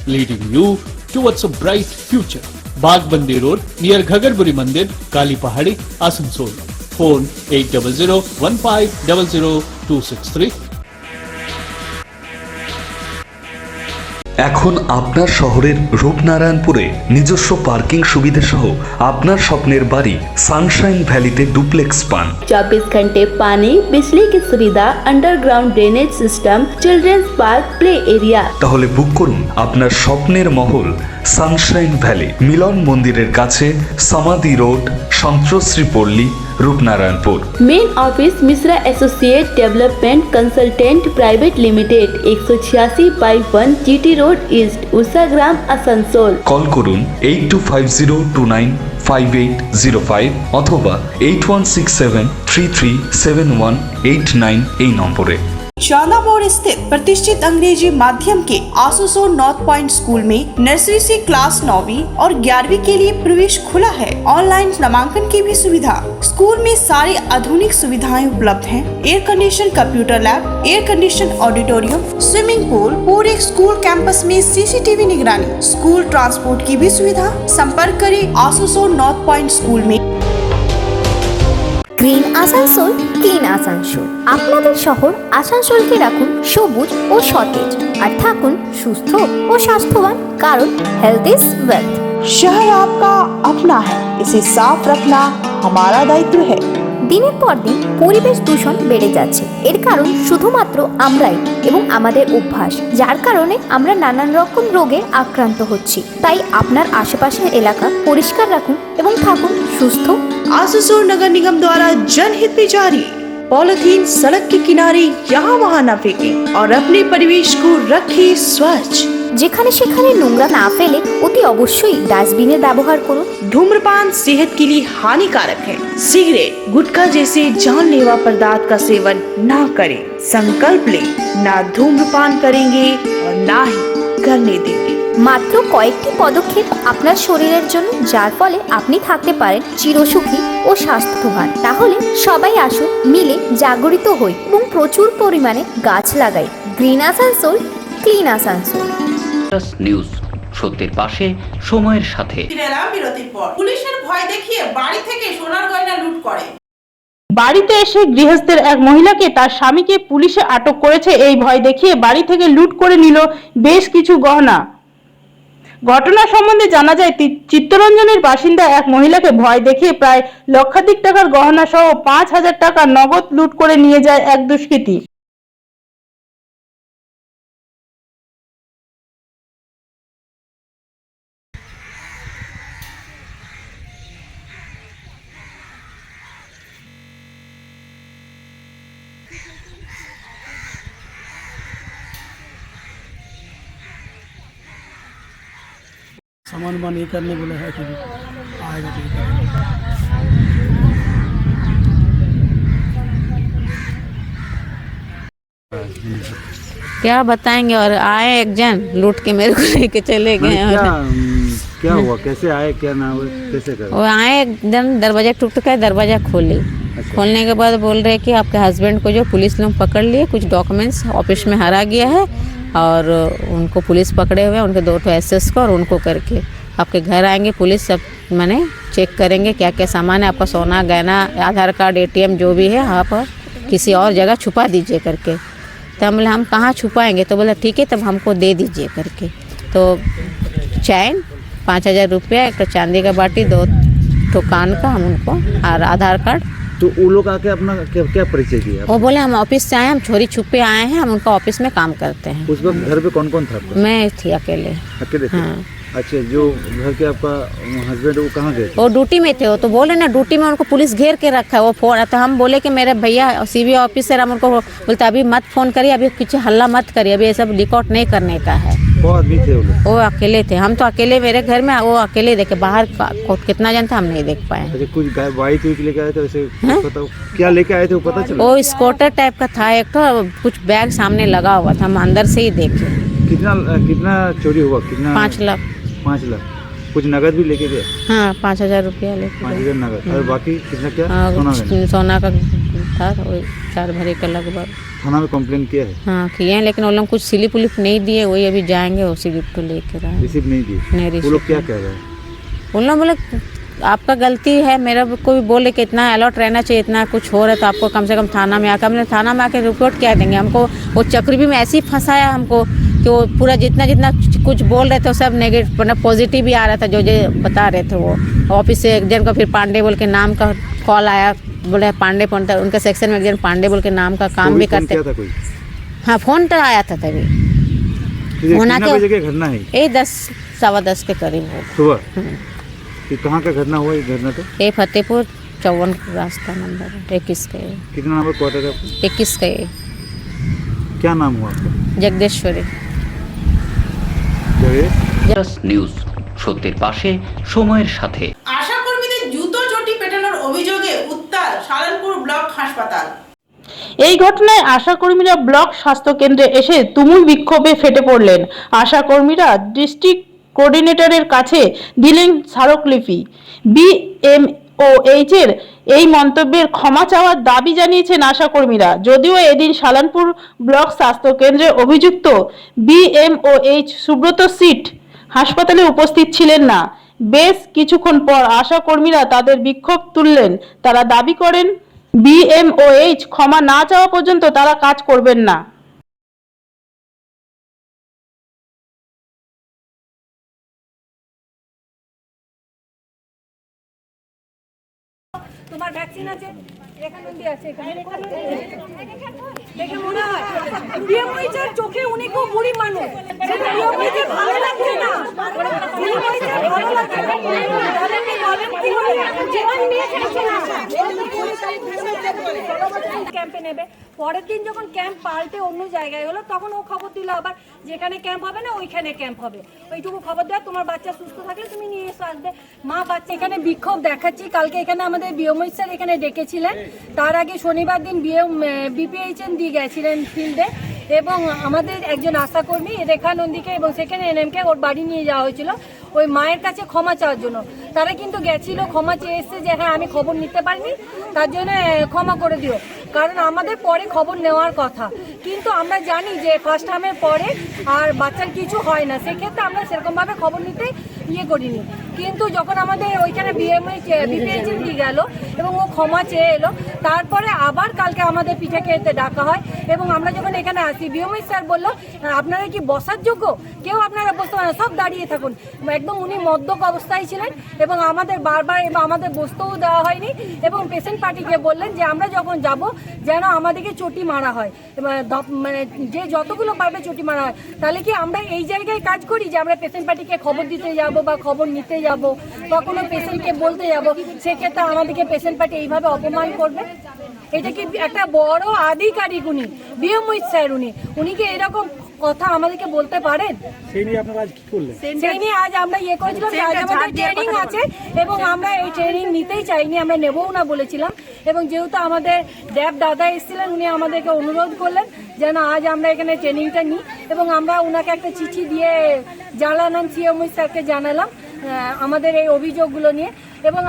leading you towards a bright future. Bagbandi road near Ghagarburi मंदिर, काली पहाड़ी, आसनसोल। फोन 8001500263। এখন আপনার শহরের রূপনারায়ণপুরে নিজস্ব পার্কিং সুবিধা সহ আপনার স্বপ্নের বাড়ি সানশাইন ভ্যালিতে ডুপ্লেক্স পান। 24 घंटे पानी, बिजली की सुविधा, underground drainage system, children's park, play area. তাহলে বুক করুন আপনার স্বপ্নের মহল সানশাইন ভ্যালি, মিলন মন্দিরের কাছে, সমাধি রোড, সন্ত্রশ্রী পল্লী, Rupnarayanpur. Main office Mishra associate development consultant private limited 186/1 GT road east, Ushagram, Asansol. Call করুন 8250295805 অথবা 8167337189 এই নম্বরে। चांदा बोर्ड स्थित प्रतिष्ठित अंग्रेजी माध्यम के आसनसोल नॉर्थ पॉइंट स्कूल में नर्सरी से क्लास 9वीं और 11वीं के लिए प्रवेश खुला है। ऑनलाइन नामांकन की भी सुविधा। स्कूल में सारी आधुनिक सुविधाएं उपलब्ध हैं। Air condition computer lab, air condition auditorium, swimming pool, पूरे स्कूल कैंपस में सीसीटीवी निगरानी, स्कूल ट्रांसपोर्ट की भी सुविधा। संपर्क करें आसनसोल नॉर्थ पॉइंट स्कूल में। Green Asansol, clean Asansol. আপনাদের শহর আসানসোলকে রাখুন সবুজ ও সতেজ, আর থাকুন সুস্থ ও স্বাস্থ্যবান, কারণ হেলথ ইজ ওয়েলথ। शहर आपका अपना है, इसे साफ रखना हमारा दायित्व है। দিনের পর দিন পরিবেশ দূষণ বেড়ে যাচ্ছে। এর কারণ শুধুমাত্র আমরাই এবং আমাদের অভ্যাস, যার কারণে আমরা নানান রকম রোগে আক্রান্ত হচ্ছি। তাই আপনার আশেপাশের এলাকা পরিষ্কার রাখুন এবং থাকুন সুস্থ। आसनसोल नगर निगम द्वारा जनहित में जारी। पॉलिथीन सड़क के किनारे यहाँ वहाँ न फेंकें और अपने परिवेश को रखें स्वच्छ। যেখানে সেখানে নোংরা না ফেলে অতি অবশ্যই ডাস্টবিনের ব্যবহার করুন। धूम्रपान सेहत के लिए हानिकारक है। सिगरेट, गुटखा जैसे जानलेवा पदार्थ का सेवन ना करें। संकल्प ले, ना धूम्रपान करेंगे और ना ही करने देंगे। মাত্র কয়েকটি পদক্ষেপ আপনার শরীরের জন্য, যার ফলে আপনি থাকতে পারেন চিরসুখী ও স্বাস্থ্যবান। তাহলে সবাই আসুন, মিলে জাগরিত হই এবং প্রচুর পরিমাণে গাছ লাগাই। Green Asansol, clean Asansol. News, সত্যের পাশে, সময়ের সাথে। ফিরে এলাম বিরতির পর। পুলিশের ভয় দেখিয়ে বাড়ি থেকে সোনার গয়না লুট করে। বাড়িতে এসে গৃহস্থের এক মহিলাকে তার স্বামীকে পুলিশে আটক করেছে। এই ভয় দেখিয়ে বাড়ি থেকে লুট করে নিল বেশ কিছু গহনা। ঘটনা সম্বন্ধে জানা যায়, চিত্তরঞ্জনের বাসিন্দা এক মহিলাকে ভয় দেখিয়ে প্রায় লক্ষাধিক টাকার গহনা সহ 5,000 টাকা নগদ লুট করে নিয়ে যায় এক দুষ্কৃতী। सामान वामान ये करने बोले है कि आएगा तो क्या बताएंगे। और आए एक जन लूट के मेरे को लेके चले गए। क्या हुआ, कैसे आए, क्या ना हुआ, कैसे कर? वो आए एकदम, दरवाजा टुकटुका, दरवाजा खोले। खोलने के बाद बोल रहे कि आपके हस्बैंड को जो पुलिस लोग पकड़ लिए, कुछ डॉक्यूमेंट्स ऑफिस में हरा गया है और उनको पुलिस पकड़े हुए हैं, उनके 2 एसएस को, और उनको करके आपके घर आएंगे पुलिस, सब माने चेक करेंगे क्या क्या सामान है आपका, सोना गहना, आधार कार्ड, ATM जो भी है आप किसी और जगह छुपा दीजिए करके। तो हम बोले हम कहाँ छुपाएंगे, तो बोला ठीक है तब हमको दे दीजिए करके। तो चैन 5,000 रुपया, एक तो चांदी का बाटी, 2 कान का, हम उनको, और आधार कार्ड। तो वो लोग आके अपना क्या परिचय दिया? वो बोले हम ऑफिस से आए, हम छोरी छुपे आए हैं, हम उनका ऑफिस में काम करते हैं। उस वक्त घर पे कौन कौन था? मैं थी अकेले। अकेले थे? हाँ। अच्छा, जो घर के आपका हस्बैंड वो कहाँ गए? वो ड्यूटी में थे। वो तो बोले ना ड्यूटी में उनको पुलिस घेर के रखा है। वो फोन, तो हम बोले कि मेरे भैया CBI ऑफिसर, हम उनको बोलते अभी मत फोन करिए, अभी कुछ हल्ला मत करिए, अभी ये सब रिकॉर्ड नहीं करने का है। बहुत आदमी थे वो लोग? वो अकेले थे, हम तो अकेले, मेरे घर में वो अकेले देखे, बाहर कितना जन था हम नहीं देख पाए। अच्छा, कुछ बाइक लेके आए थे वैसे पता क्या लेके आए थे वो पता चला? वो स्कूटर टाइप का था एक, तो कुछ बैग सामने लगा हुआ था, हम अंदर से ही देखे। कितना चोरी हुआ? कितना? 5 लाख। 5 लाख। कुछ नगद भी लेके गए? हाँ, 5,000 रुपया लेके। 5,000 नगद और बाकी कितना क्या? सोना का था, 4 भरी का लगभग। थाना में कंप्लेन किया है? हाँ किए हैं, लेकिन वो लोग कुछ स्लिप उलिप नहीं दिए, वही अभी जाएंगे वो स्लिप तो लेकर आए। रिसीव नहीं दिए? नहीं, वो लोग क्या कह रहे हैं? उन लोग बोले आपका गलती है, मेरा को भी बोले कि इतना अलर्ट रहना चाहिए, इतना कुछ हो रहा है तो आपको कम से कम थाना में आकर, हमने थाना में आकर रिपोर्ट क्या देंगे, हमको वो चक्रव्यूह में ऐसे ही फंसाया हमको कि वो पूरा जितना कुछ बोल रहे थे वो सब नेगेटिव, मतलब पॉजिटिव ही आ रहा था जो बता रहे थे। वो ऑफिस से एक जन को फिर पांडे बोल के नाम का कॉल आया, बोले पांडे पहुंचता, उनके सेक्शन में एक जन पांडे बोल के नाम का काम भी करते। हाँ फ़ोन तो आया था तभी। होना क्या घटना है? यही 10 सवा 10 के करीब हो सुबह। कहाँ का घटना हुआ ये घटना? तो ये फतेहपुर 54 रास्ता नंबर 21 का। कितना नंबर क्वार्टर है? 21 का। क्या नाम हुआ आपका? जगदेश्वरी। নিউজ, সত্যের পাশে সময়ের সাথে। আশা কর্মীদের জুতো চটি পেটানোর অভিযোগে উত্তাল সালানপুর ব্লক হাসপাতাল। এই ঘটনায় আশাকর্মীরা ব্লক স্বাস্থ্য কেন্দ্রে এসে তুমুল বিক্ষোভে ফেটে পড়লেন। আশাকর্মীরা ডিস্ট্রিক্ট কোঅর্ডিনেটরের কাছে দিলেন স্মারকলিপি। BMOH এর এই মন্তব্যের ক্ষমা চাওয়ার দাবি জানিয়েছেন আশাকর্মীরা। যদিও এদিন সালানপুর ব্লক স্বাস্থ্য কেন্দ্রে অভিযুক্ত BMOH সুব্রত সিট হাসপাতালে উপস্থিত ছিলেন না। বেশ কিছুক্ষণ পর আশাকর্মীরা তাদের বিক্ষোভ তুললেন। তারা দাবি করেন BMOH ক্ষমা না চাওয়া পর্যন্ত তারা কাজ করবেন না। তোমার ভ্যাকসিন আছে, রেখানন্দী আছে, দেখে মনে হয় BMOH এর চোখে উনি খুব বুড়ি মানুষ, সেটা BMOH এর ভালো লাগছে না, BMOH এর ভালো লাগছে না। ক্যাম্পে নেবে, পরের দিন যখন ক্যাম্প পাল্টে অন্য জায়গায় হলো তখন ও খবর দিল আবার যেখানে ক্যাম্প হবে না ওইখানে ক্যাম্প হবে, ওইটুকু খবর দেওয়া তোমার বাচ্চা সুস্থ থাকলে তুমি নিয়ে এসে আসবে। মা বাচ্চা এখানে বিক্ষোভ দেখাচ্ছি। কালকে এখানে আমাদের BMOH স্যার এখানে ডেকেছিলেন, তার আগে শনিবার দিন BPHN দিয়ে গেছিলেন ফিল্ডে, এবং আমাদের একজন আশাকর্মী রেখা নন্দীকে এবং সেখানে NMকে ওর বাড়ি নিয়ে যাওয়া হয়েছিল ওই মায়ের কাছে ক্ষমা চাওয়ার জন্য। তারা কিন্তু গেছিল, ক্ষমা চেয়ে এসছে যে হ্যাঁ আমি খবর নিতে পারিনি, তার জন্য ক্ষমা করে দিও, কারণ আমাদের পরে খবর নেওয়ার কথা। কিন্তু আমরা জানি যে ফার্স্ট টার্মের পরে আর বাচ্চার কিছু হয় না, সেক্ষেত্রে আমরা সেরকমভাবে খবর নিতে করিনি। কিন্তু যখন আমাদের ওইখানে BPHN দিয়ে গেল এবং ও ক্ষমা চেয়ে এলো, তারপরে আবার কালকে আমাদের পিঠে খেতে ডাকা হয় এবং আমরা যখন এখানে আসি BMOH স্যার বললো আপনারা কি বসার যোগ্য, কেউ আপনারা বসতে পারেন, সব দাঁড়িয়ে থাকুন। একদম উনি মদ্যপ অবস্থায় ছিলেন এবং আমাদের বারবার এবং আমাদের বসতেও দেওয়া হয়নি এবং পেশেন্ট পার্টিকে বললেন যে আমরা যখন যাব যেন আমাদেরকে চটি মারা হয়, মানে যে যতগুলো পারবে চটি মারা হয়। তাহলে কি আমরা এই জায়গায় কাজ করি যে আমরা পেশেন্ট পার্টিকে খবর দিতে যাব বা খবর নিতে যাব বা কোনো পেশেন্টকে বলতে যাব, সেক্ষেত্রে আমাদেরকে পেশেন্ট পার্টি এইভাবে অপমান করবে? এটা কি একটা বড় আধিকারিক উনি BMOH স্যার, উনি কি এরকম কথা আমাদেরকে বলতে পারেন? সেই নিয়ে আপনারা আজ কি করলেন? সেই নিয়ে আজ আমরা করেছিলাম যে আজ আমাদের ট্রেনিং আছে এবং আমরা এই ট্রেনিং নিতেই চাইনি, আমরা নেবও না বলেছিলাম। এবং যেহেতু আমাদের ড্যাব দাদা এসেছিলেন, উনি আমাদেরকে অনুরোধ করলেন যেন আজ আমরা এখানে ট্রেনিংটা নিই এবং আমরা ওনাকে একটা চিঠি দিয়ে জানালাম, BMOH স্যারকে জানালাম আমাদের এই অভিযোগগুলো নিয়ে। এবং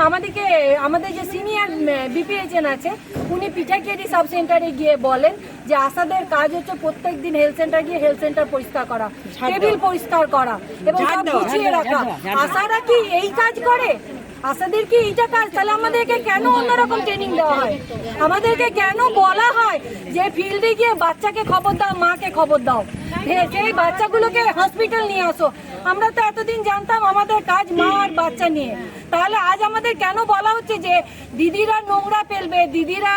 আমাদের যে সিনিয়র BPHN আছে উনি পিঠাকেরি সাব সেন্টারে গিয়ে বলেন যে আশাদের কাজ হচ্ছে প্রত্যেক দিন হেলথ সেন্টার গিয়ে হেলথ সেন্টার পরিষ্কার করা, টেবিল পরিষ্কার করা এবং সব গুছিয়ে রাখা। আশারা কি এই কাজ করে? আশাদের কি এইটা কাজ? তাহলে আমাদেরকে কেন অন্যরকম ট্রেনিং দেওয়া হয়? আমাদেরকে কেন বলা হয় যে ফিল্ডে গিয়ে বাচ্চাকে খবর দাও, মাকে খবর দাও, সেই বাচ্চাগুলোকে হসপিটাল নিয়ে আসো? আমরা তো এতদিন জানতাম আমাদের কাজ মা আর বাচ্চা নিয়ে, তাহলে আজ আমাদের কেন বলা হচ্ছে যে দিদিরা নোংরা ফেলবে, দিদিরা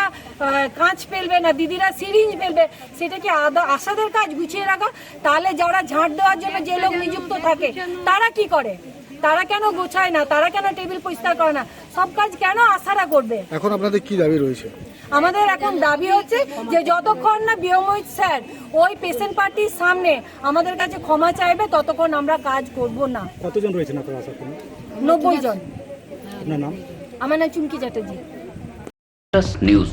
কাঁচ ফেলবে না, দিদিরা সিরিঞ্জ ফেলবে? সেটা কি আশাদের কাজ গুছিয়ে রাখা? তাহলে যারা ঝাঁট দেওয়ার জন্য যে লোক নিযুক্ত থাকে তারা কি করে? তারা কেন গোছায় না? তারা কেন টেবিল পরিষ্কার করে না? সব কাজ কেন আশারা করবে? এখন আপনাদের কি দাবি রয়েছে? আমাদের এখন দাবি হচ্ছে যে যতক্ষণ না বিয়মহিত স্যার ওই পেশেন্ট পার্টির সামনে আমাদের কাছে ক্ষমা চাইবে ততক্ষণ আমরা কাজ করব না। কতজন রয়েছেন আপনারা আশা করেন? 90 জন। আপনার নাম? আমার নাম চুমকি চ্যাটার্জি। নিউজ,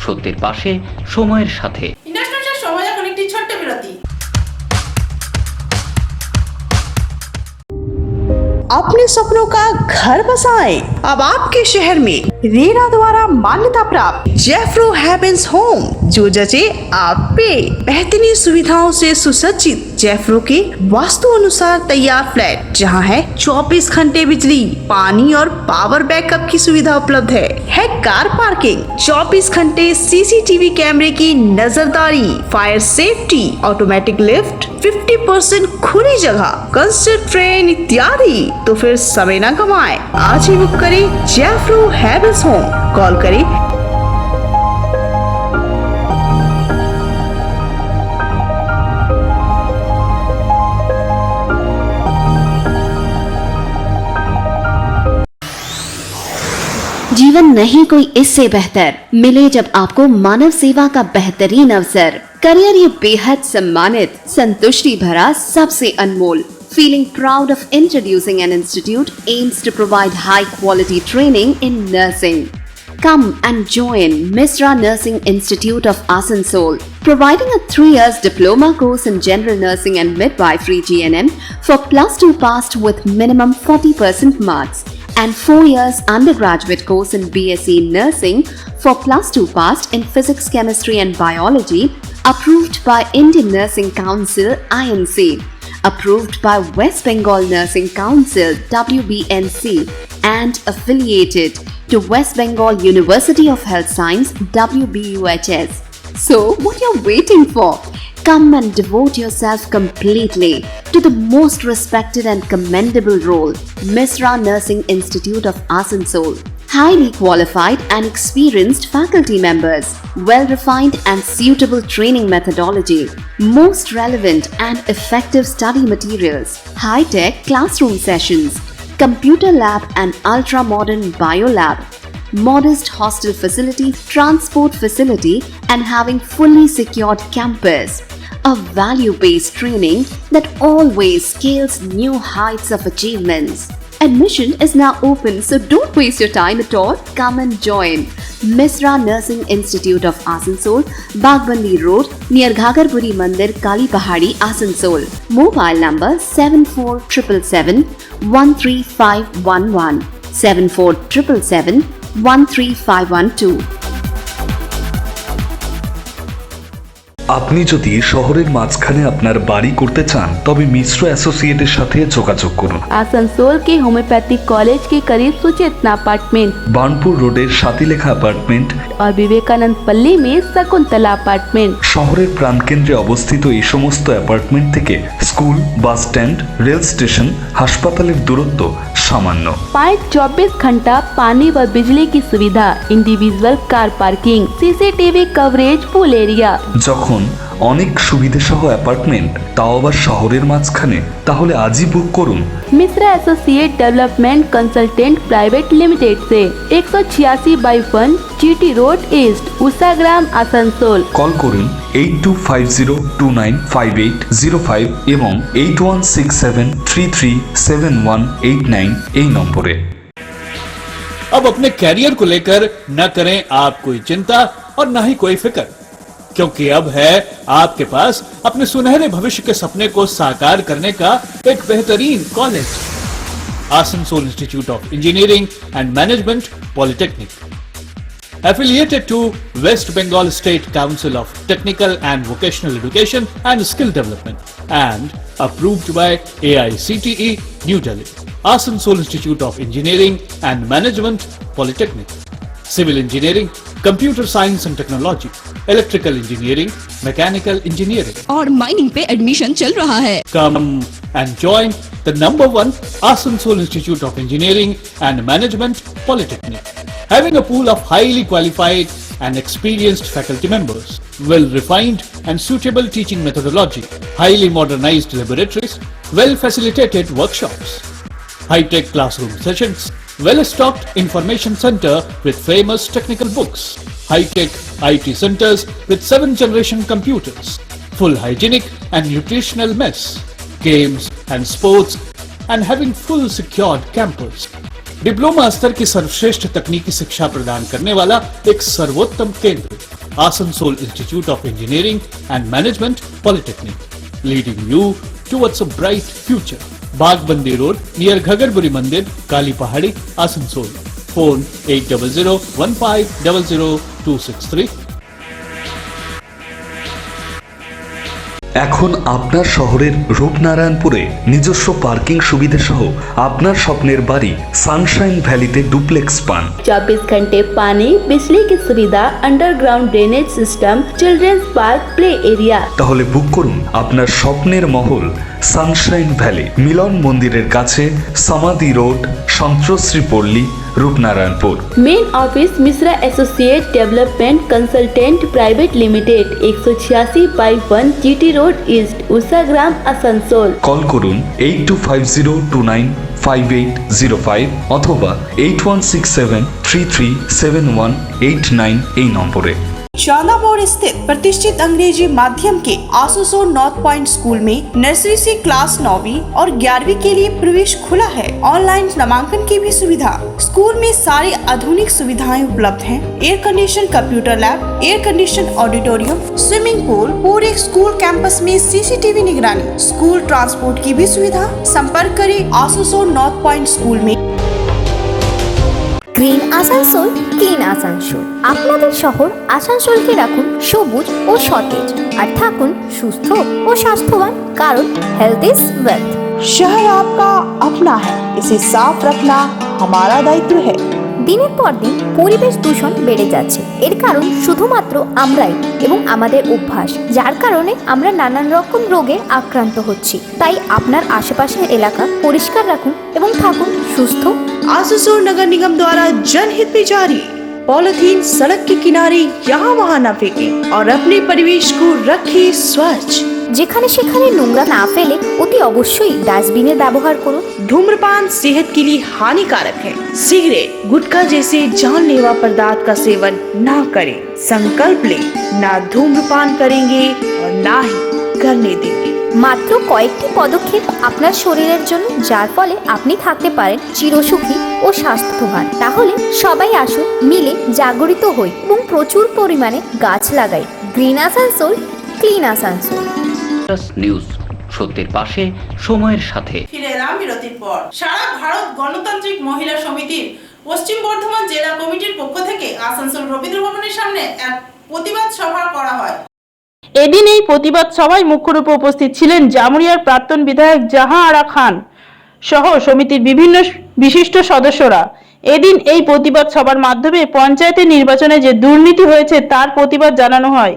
সত্যের পাশে, সময়ের সাথে। ইন্ডাস্ট্রিয়াল সময় এখন একটি ছোট্ট বিরতি। अपने सपनों का घर बसाएं। अब आपके शहर में रेरा द्वारा मान्यता प्राप्त जेफ्रो हेवेंस होम, जो जचे आप पे। बेहतरीन सुविधाओं से सुसज्जित जेफ्रो के वास्तु अनुसार तैयार फ्लैट, जहां है 24 घंटे बिजली, पानी और पावर बैकअप की सुविधा उपलब्ध है कार पार्किंग, 24 घंटे सीसीटीवी कैमरे की नजरदारी, फायर सेफ्टी, ऑटोमेटिक लिफ्ट, 50% खुली जगह, कंस्ट्रक्ट ट्रेन इत्यादि। तो फिर समय न गवाएं, आज ही बुक करें जेफ्रो हेवेंस होम। कॉल करें जीवन नहीं कोई इससे बेहतर मिले जब आपको मानव सेवा का बेहतरीन अवसर। करियर ये बेहद सम्मानित, संतुष्टि भरा, सबसे अनमोल। Feeling proud of introducing an institute aims to provide high quality training in nursing. Come and join Misra Nursing Institute of Asansol, providing a 3 years diploma course in general nursing and midwifery GNM for +2 passed with minimum 40% marks, and 4 years undergraduate course in BSc Nursing for +2 passed in physics, chemistry and biology, approved by Indian Nursing Council INC, approved by West Bengal Nursing Council WBNC, and affiliated to West Bengal University of Health Science WBUHS. So what you're waiting for? Come and devote yourself completely to the most respected and commendable role, Misra Nursing Institute of Asansol. Highly qualified and experienced faculty members, well-refined and suitable training methodology, most relevant and effective study materials, high-tech classroom sessions, computer lab and ultra-modern biolab, modest hostel facility, transport facility, and having fully secured campus. A value-based training that always scales new heights of achievements. Admission is now open, so don't waste your time at all. Come and join Misra Nursing Institute of Asansol, Bagbandi Road, near Ghagarpuri Mandir, Kali Pahadi, Asansol. Mobile number 7477713511, 7477713512. আপনি যদি শহরের মাঝখানে আপনার বাড়ি করতে চান তবে মিশ্র অ্যাসোসিয়েটের সাথে যোগাযোগ করুন। आसनसोल के होम्योपैथिक कॉलेज के करीब सुचेतना अपार्टमेंट, বার্নপুর রোডের সাতিলেখা অ্যাপার্টমেন্ট और विवेकानंद पल्ली में शकुंतला अपार्टमेंट। শহরের প্রাণকেন্দ্রে অবস্থিত এই সমস্ত অ্যাপার্টমেন্ট থেকে school, bus stand, rail station, হাসপাতালের দূরত্ব সামান্য। 24 घंटा पानी व बिजली की सुविधा, individual car parking, CCTV coverage full area. যখন অনেক সুবিধা সহ অ্যাপার্টমেন্ট, তাও আবার শহরের মাঝখানে, তাহলে আজই বুক করুন। Mishra associate development consultant private limited से 186/1 GT road east, Ushagram, Asansol. Call করুন 8250295805 এবং 8167337189 এই নম্বরে। अब अपने कैरियर को लेकर न करें आप कोई चिंता और न ही कोई फिक्र, क्योंकि अब है आपके पास अपने सुनहरे भविष्य के सपने को साकार करने का एक बेहतरीन college, Asansol institute of engineering and management polytechnic, affiliated to West Bengal State Council of Technical and Vocational Education and Skill Development, and approved by AICTE New Delhi. Asansol Institute of Engineering and Management Polytechnic, Civil Engineering, Computer Science and Technology, Electrical Engineering, Mechanical Engineering. और mining पे admission चल रहा है। Come and join the #1 Asansol Institute of Engineering and Management Polytechnic, having a pool of highly qualified and experienced faculty members, well-refined and suitable teaching methodology, highly modernized laboratories, well-facilitated workshops, high-tech classroom sessions, well-stocked information center with famous technical books, high-tech IT centers with 7th-generation computers, full hygienic and nutritional mess, games and sports, and having full secured campus. Diploma स्तर की सर्वश्रेष्ठ तकनीकी शिक्षा प्रदान करने वाला एक सर्वोत्तम केंद्र Asansol institute of engineering and management polytechnic, leading you towards a bright future. Bagbandi road near Ghagarburi मंदिर, काली पहाड़ी, आसनसोल। फोन 8001500263। এখন আপনার শহরের রূপনারায়ণপুরে নিজস্ব পার্কিং সুবিধা সহ আপনার স্বপ্নের বাড়ি সানশাইন ভ্যালিতে ডুপ্লেক্স পান। 24 घंटे पानी, बिजली की सुविधा, underground drainage system, children's park, play area. তাহলে বুক করুন আপনার স্বপ্নের মহল সানশাইন ভ্যালি, মিলন মন্দিরের কাছে, সমাধি রোড, সন্ত্রশ্রী পল্লী, Rupnarayanpur. Main office Mishra associate development consultant private limited 186/1 GT road east, Ushagram, Asansol. Call করুন 8250295805 অথবা 8167337189 এই নম্বরে। चांदा मोड़ स्थित प्रतिष्ठित अंग्रेजी माध्यम के आसनसोल नॉर्थ पॉइंट स्कूल में नर्सरी से क्लास 9वीं और 11वीं के लिए प्रवेश खुला है। ऑनलाइन नामांकन की भी सुविधा। स्कूल में सारी आधुनिक सुविधाएं उपलब्ध हैं। Air condition computer lab, air condition auditorium, swimming pool, पूरे स्कूल कैंपस में सीसीटीवी निगरानी, स्कूल ट्रांसपोर्ट की भी सुविधा। संपर्क करें आसनसोल नॉर्थ पॉइंट स्कूल में। Green Asansol, clean Asansol. আপনাদের শহর আসানসোলকে রাখুন সবুজ ও সতেজ, আর থাকুন সুস্থ ও স্বাস্থ্যবান, কারণ হেলথ ইজ ওয়েলথ। शहर आपका अपना है, इसे साफ रखना हमारा दायित्व है। দিনের পর দিন পরিবেশ দূষণ বেড়ে যাচ্ছে। এর কারণ শুধুমাত্র আমরাই এবং আমাদের অভ্যাস, যার কারণে আমরা নানান রকম রোগে আক্রান্ত হচ্ছি। তাই আপনার আশেপাশের এলাকা পরিষ্কার রাখুন এবং থাকুন সুস্থ। आसनसोल नगर निगम द्वारा जनहित में जारी। पॉलिथीन सड़क के किनारे यहाँ वहाँ न फेंकें और अपने परिवेश को रखें स्वच्छ। যেখানে সেখানে নোংরা না ফেলে অতি অবশ্যই ডাস্টবিনের ব্যবহার করুন। धूम्रपान सेहत के लिए हानिकारक है। सिगरेट, गुटखा जैसे जानलेवा पदार्थ का सेवन ना करें। संकल्प लें, ना धूम्रपान करेंगे और ना ही करने देंगे। মাত্র কয়েকটি পদক্ষেপ আপনার শরীরের জন্য, যার ফলে আপনি থাকতে পারেন চিরসুখী ও স্বাস্থ্যবান। তাহলে সবাই আসুন, মিলে জাগরিত হই এবং প্রচুর পরিমাণে গাছ লাগাই। Green Asansol, clean Asansol. News, সত্যের পাশে, সময়ের সাথে। ফিরে এলাম বিরতির পর। সারা ভারত গণতান্ত্রিক মহিলা সমিতির পশ্চিম বর্ধমান জেলা কমিটির পক্ষ থেকে আসানসোল রবীন্দ্র ভবনের সামনে এক প্রতিবাদ সভা করা হয়। এদিন এই প্রতিবাদ সভায় মুখ্য রূপে উপস্থিত ছিলেন জামুরিয়ার প্রাক্তন বিধায়ক জাহাঁ আরা খান সহ সমিতির বিভিন্ন বিশিষ্ট সদস্যরা। এদিন এই প্রতিবাদ সভার মাধ্যমে পঞ্চায়েতের নির্বাচনে যে দুর্নীতি হয়েছে তার প্রতিবাদ জানানো হয়।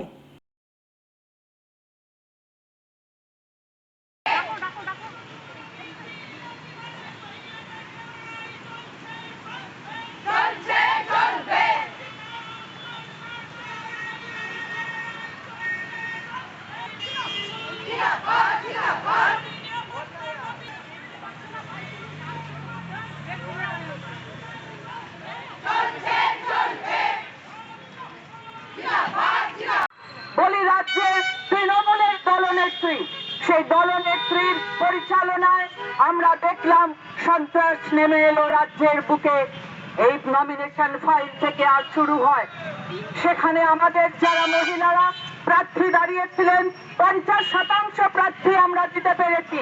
বলি রাজ্যের তৃণমূলের দলনেত্রী, সেই দলনেত্রীর পরিচালনায় আমরা দেখলাম সন্ত্রাস নেমে এলো রাজ্যের বুকে। এই নমিনেশন ফাইল থেকে আজ শুরু হয়। সেখানে আমাদের যারা মহিলারা প্রার্থী দাঁড়িয়েছিলেন 50% প্রার্থী আমরা দিতে পেরেছি।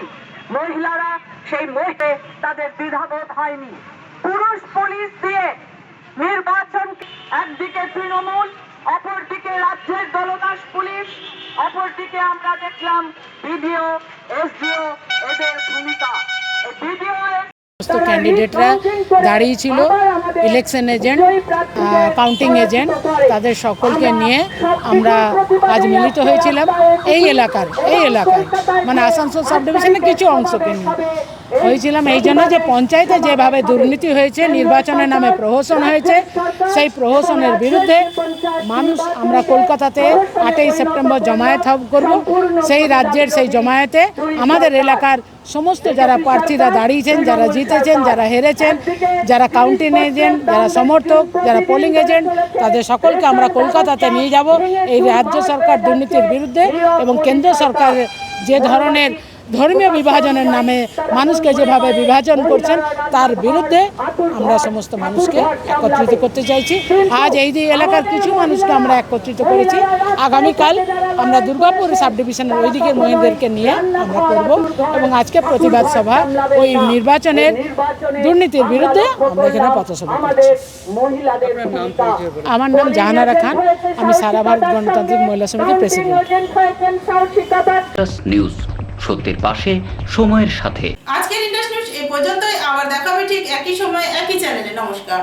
মহিলারা সেই মহিলা তাদের দ্বিধাবোধ হয়নি। পুরুষ পুলিশ দিয়ে নির্বাচন, একদিকে তৃণমূল, অপরদিকে রাজ্যের দলদাস পুলিশ, অপরদিকে আমরা দেখলাম বিডিও, এসডিও, এদের ভূমিকা। বিডিও ক্যান্ডিডেটরা দাঁড়িয়েছিল, ইলেকশন এজেন্ট, কাউন্টিং এজেন্ট, তাদের সকলকে নিয়ে আমরা আজ মিলিত হয়েছিলাম এই এলাকার মানে আসানসোল সাব ডিভিশনের কিছু অংশকে নিয়ে। হয়েছিলাম এই জন্য যে পঞ্চায়েতে যেভাবে দুর্নীতি হয়েছে, নির্বাচনের নামে প্রহসন হয়েছে, সেই প্রহসনের বিরুদ্ধে মানুষ আমরা কলকাতাতে 8ই সেপ্টেম্বর জমায়েত করব। সেই রাজ্যের সেই জমায়েতে আমাদের এলাকার সমস্ত যারা প্রার্থীরা দাঁড়িয়েছেন, যারা জিতেছেন, যারা হেরেছেন, যারা কাউন্টিং এজেন্ট, যারা সমর্থক, যারা পোলিং এজেন্ট, তাদের সকলকে আমরা কলকাতাতে নিয়ে যাব এই রাজ্য সরকার দুর্নীতির বিরুদ্ধে এবং কেন্দ্র সরকার যে ধরনের ধর্মীয় বিভাজনের নামে মানুষকে যেভাবে বিভাজন করছেন তার বিরুদ্ধে আমরা সমস্ত মানুষকে একত্রিত করতে চাইছি। আজ এই যে এলাকার কিছু মানুষকে আমরা একত্রিত করেছি, আগামীকাল আমরা দুর্গাপুর সাব ডিভিশনের ওই দিকের মহিলাদেরকে নিয়ে আমরা করব এবং আজকে প্রতিবাদ সভা ওই নির্বাচনের দুর্নীতির বিরুদ্ধে আমরা এখানে পথসভা করছি। আমার নাম জাহানারা খান, আমি সারা ভারত গণতান্ত্রিক মহিলা সমিতির প্রেসিডেন্ট। নিউজ, সত্যের পাশে, সময়ের সাথে। আজকের ইন্ডাস্ট্রি নিউজ এই পর্যন্তই। আবার দেখা হবে ঠিক একই সময় একই চ্যানেলে। নমস্কার।